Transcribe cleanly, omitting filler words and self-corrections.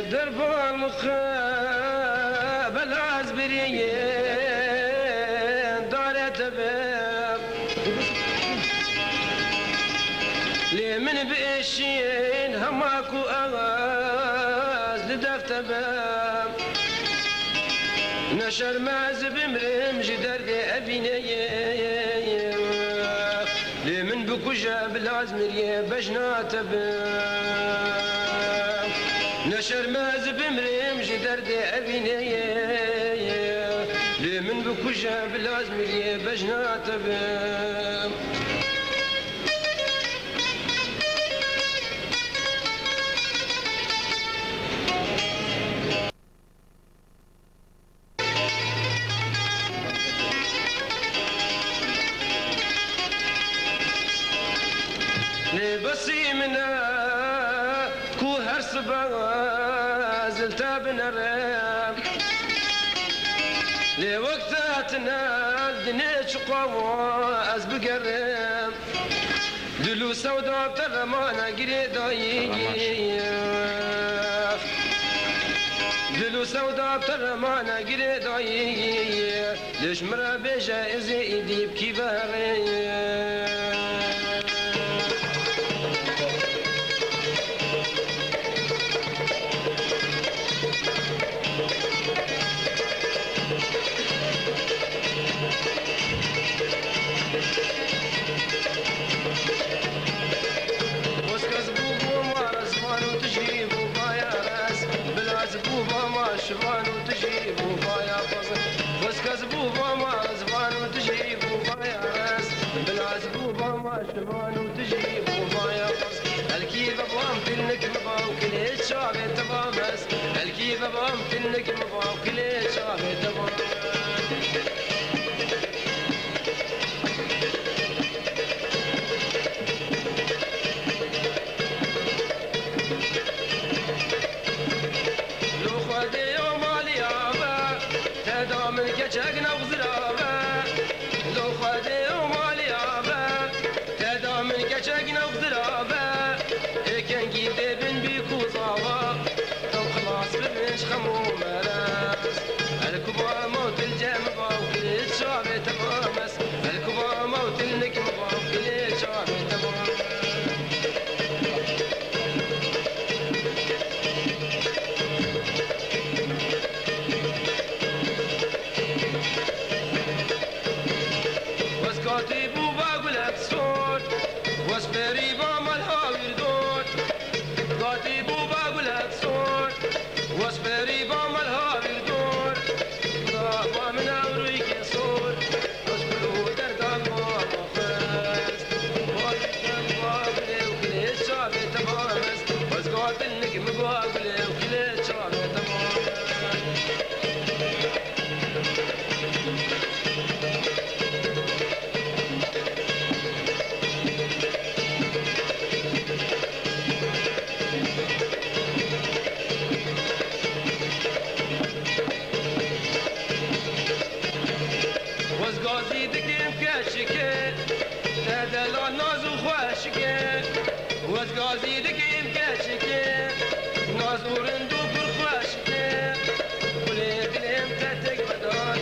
درب المخابل عزبريين دارت باب لي من بإشين هماكو أغاز لدفت باب نشر مازب مرم جدر دي أبيني لي من بكوجة بالعزمرية بجنات باب نشر مازب مرم جدر دي أبيني لي من بكوجة بالعزمرية بجنات باب لبسي منا كو هرس بغازل تابنا رام لوقتاتنا دنيش قواز بقرم دلو سودا بترمانا قريداي دلو سودا بترمانا قريداي ليش مرا بيجا ازي ايدي بكيفاري شبان وتجيب وفايا فصل وسكزبوبة ما زبان وتجيب وفايا راس بالعزبوبة ما شبان وتجيب وفايا فصل الكيف بام تلك مبام كل شابي تمامس الكيف بام تلك مبام كل شابي تمام جاكنا وزرابة لو خدي ومالي عبا تدا من جاكنا وزرابة كان جيدي بن بيكو صابا تو خلاص بنش خمو مراس الكبا موت الجامبا وكل شعبي تمامس الكبا موت النكمبا وكل شعبي تمام كاتبو باقولك صوت واسبري بامل هاوير دوت كاتبو باقولك صوت واسبري بامل هاوير دوت ضاقوا من عمرك صوت واسبرو دردان ما مخرس واسبرو باقولي وكل الشعب تمامس واسقاط النجم باقولي وكل الشعب تمامس واسقاطي دقيم كاشكي تدلع ناز وخواشكي واسقاطي دقيم كاشكي ناز ورندو برخواشكي ولي دليم تتك بدان